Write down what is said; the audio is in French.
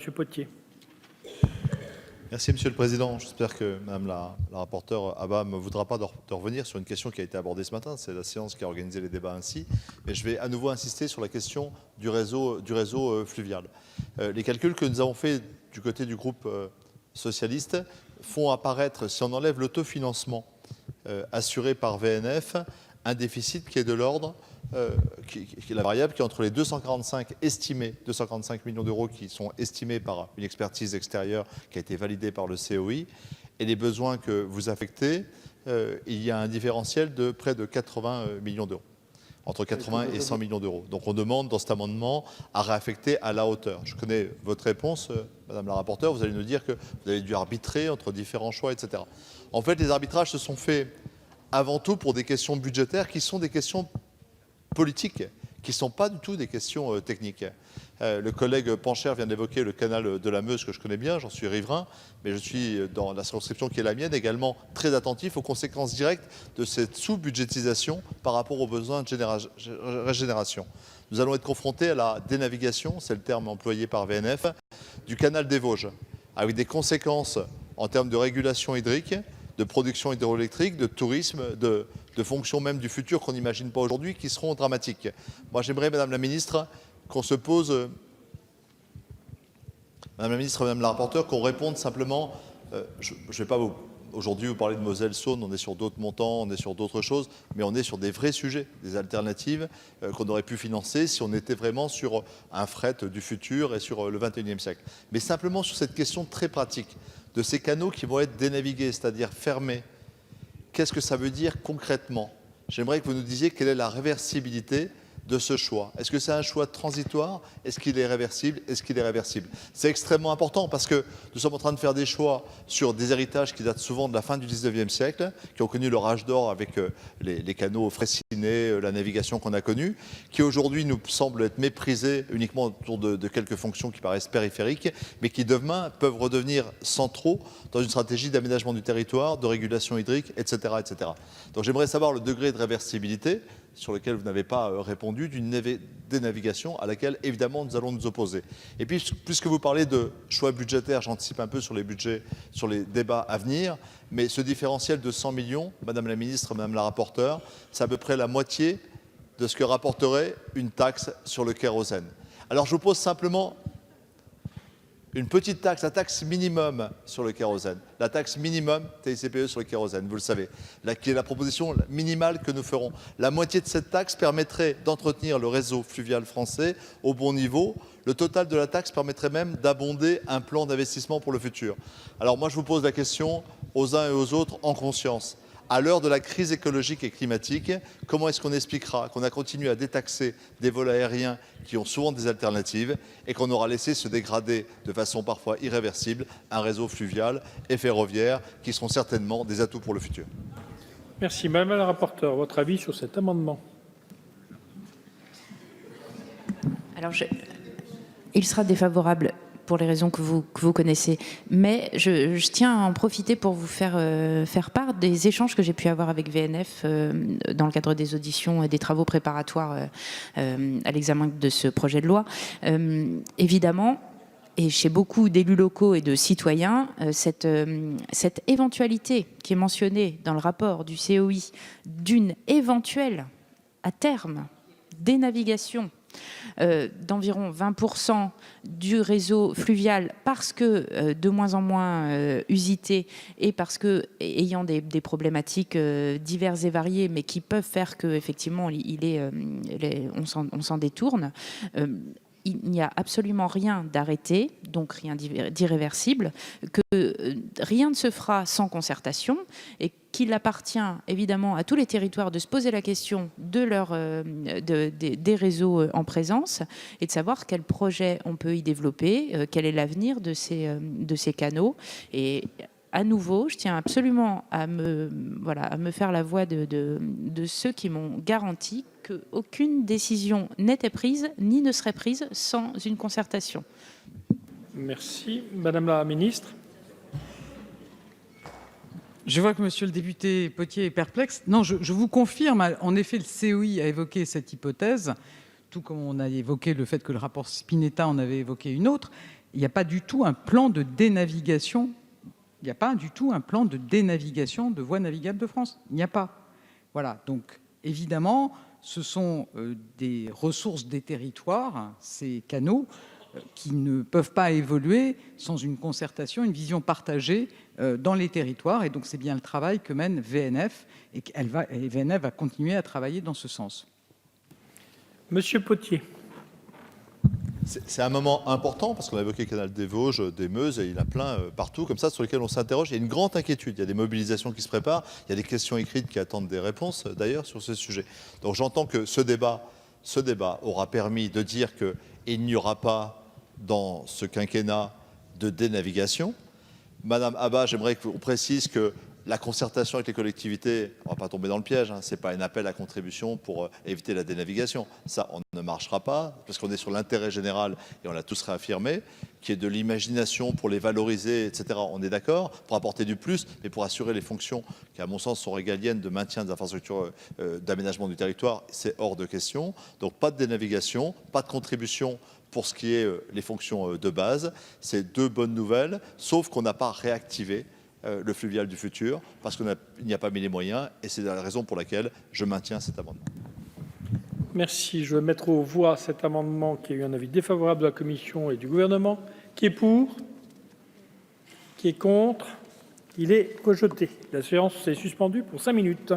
Monsieur Potier. Merci Monsieur le Président. J'espère que Madame la rapporteure Abba ne me voudra pas de revenir sur une question qui a été abordée ce matin. C'est la séance qui a organisé les débats ainsi. Mais je vais à nouveau insister sur la question du réseau fluvial. Les calculs que nous avons faits du côté du groupe socialiste font apparaître, si on enlève l'autofinancement assuré par VNF, un déficit qui est de l'ordre, qui est la variable qui est entre les 245 millions d'euros qui sont estimés par une expertise extérieure qui a été validée par le COI et les besoins que vous affectez, il y a un différentiel de près de 80 millions d'euros, entre 80 et 100 millions d'euros. Donc on demande dans cet amendement à réaffecter à la hauteur. Je connais votre réponse, Madame la rapporteure, vous allez nous dire que vous avez dû arbitrer entre différents choix, etc. En fait, les arbitrages se sont faits avant tout pour des questions budgétaires qui sont des questions politiques, qui ne sont pas du tout des questions techniques. Le collègue Pancher vient d'évoquer le canal de la Meuse, que je connais bien, j'en suis riverain, mais je suis, dans la circonscription qui est la mienne, également très attentif aux conséquences directes de cette sous-budgétisation par rapport aux besoins de régénération. Nous allons être confrontés à la dénavigation, c'est le terme employé par VNF, du canal des Vosges, avec des conséquences en termes de régulation hydrique, de production hydroélectrique, de tourisme, de fonctions même du futur qu'on n'imagine pas aujourd'hui, qui seront dramatiques. Moi, j'aimerais, Madame la Ministre, qu'on se pose, Madame la Ministre, Madame la rapporteure, qu'on réponde simplement, je ne vais pas aujourd'hui vous parler de Moselle-Saône, on est sur d'autres montants, on est sur d'autres choses, mais on est sur des vrais sujets, des alternatives qu'on aurait pu financer si on était vraiment sur un fret du futur et sur le 21e siècle. Mais simplement sur cette question très pratique de ces canaux qui vont être dénavigués, c'est-à-dire fermés. Qu'est-ce que ça veut dire concrètement? J'aimerais que vous nous disiez quelle est la réversibilité de ce choix. Est-ce que c'est un choix transitoire? Est-ce qu'il est réversible? Est-ce qu'il est réversible? C'est extrêmement important parce que nous sommes en train de faire des choix sur des héritages qui datent souvent de la fin du 19e siècle, qui ont connu leur âge d'or avec les canaux fraicinés, la navigation qu'on a connue, qui aujourd'hui nous semblent être méprisés uniquement autour de quelques fonctions qui paraissent périphériques, mais qui demain peuvent redevenir centraux dans une stratégie d'aménagement du territoire, de régulation hydrique, etc. etc. Donc j'aimerais savoir le degré de réversibilité sur lequel vous n'avez pas répondu, d'une dénavigation à laquelle, évidemment, nous allons nous opposer. Et puis, puisque vous parlez de choix budgétaires, j'anticipe un peu sur les budgets, sur les débats à venir, mais ce différentiel de 100 millions, Madame la Ministre, Madame la rapporteure, c'est à peu près la moitié de ce que rapporterait une taxe sur le kérosène. Alors, je vous pose simplement une petite taxe, la taxe minimum sur le kérosène, la taxe minimum TICPE sur le kérosène, vous le savez, qui est la proposition minimale que nous ferons. La moitié de cette taxe permettrait d'entretenir le réseau fluvial français au bon niveau. Le total de la taxe permettrait même d'abonder un plan d'investissement pour le futur. Alors moi, je vous pose la question aux uns et aux autres en conscience. À l'heure de la crise écologique et climatique, comment est-ce qu'on expliquera qu'on a continué à détaxer des vols aériens qui ont souvent des alternatives et qu'on aura laissé se dégrader de façon parfois irréversible un réseau fluvial et ferroviaire qui seront certainement des atouts pour le futur? Merci. Madame la rapporteure, votre avis sur cet amendement? Alors, il sera défavorable pour les raisons que vous connaissez. Mais je tiens à en profiter pour vous faire part des échanges que j'ai pu avoir avec VNF dans le cadre des auditions et des travaux préparatoires à l'examen de ce projet de loi. Évidemment, et chez beaucoup d'élus locaux et de citoyens, cette éventualité qui est mentionnée dans le rapport du COI d'une éventuelle, à terme, dénavigation d'environ 20% du réseau fluvial parce que de moins en moins usité et parce que ayant des problématiques diverses et variées, mais qui peuvent faire qu'effectivement on s'en détourne. Il n'y a absolument rien d'arrêté, donc rien d'irréversible, que rien ne se fera sans concertation et qu'il appartient évidemment à tous les territoires de se poser la question des réseaux en présence et de savoir quel projet on peut y développer, quel est l'avenir de ces canaux. Et à nouveau, je tiens absolument à me faire la voix de ceux qui m'ont garanti qu'aucune décision n'était prise ni ne serait prise sans une concertation. Merci. Madame la Ministre. Je vois que monsieur le député Potier est perplexe. Non, je vous confirme, en effet, le COI a évoqué cette hypothèse, tout comme on a évoqué le fait que le rapport Spinetta en avait évoqué une autre. Il n'y a pas du tout un plan de dénavigation. Il n'y a pas du tout un plan de dénavigation de voies navigables de France. Il n'y a pas. Voilà. Donc, évidemment, ce sont des ressources des territoires, ces canaux, qui ne peuvent pas évoluer sans une concertation, une vision partagée dans les territoires. Et donc, c'est bien le travail que mène VNF, et VNF va continuer à travailler dans ce sens. Monsieur Potier. C'est un moment important parce qu'on a évoqué le canal des Vosges, des Meuses, et il y en a plein partout comme ça sur lesquels on s'interroge. Il y a une grande inquiétude, il y a des mobilisations qui se préparent, il y a des questions écrites qui attendent des réponses d'ailleurs sur ce sujet. Donc j'entends que ce débat aura permis de dire qu'il n'y aura pas dans ce quinquennat de dénavigation. Madame Abba, j'aimerais qu'on précise que la concertation avec les collectivités, on ne va pas tomber dans le piège, ce n'est pas un appel à contribution pour éviter la dénavigation. Ça, on ne marchera pas, parce qu'on est sur l'intérêt général, et on l'a tous réaffirmé, qui est de l'imagination pour les valoriser, etc. On est d'accord, pour apporter du plus, mais pour assurer les fonctions qui, à mon sens, sont régaliennes de maintien des infrastructures d'aménagement du territoire, c'est hors de question. Donc pas de dénavigation, pas de contribution pour ce qui est les fonctions de base. C'est deux bonnes nouvelles, sauf qu'on n'a pas réactivé le fluvial du futur, parce qu'il n'y a pas mis les moyens, et c'est la raison pour laquelle je maintiens cet amendement. Merci. Je vais mettre aux voix cet amendement qui a eu un avis défavorable de la Commission et du Gouvernement. Qui est pour? Qui est contre? Il est rejeté. La séance est suspendue pour 5 minutes.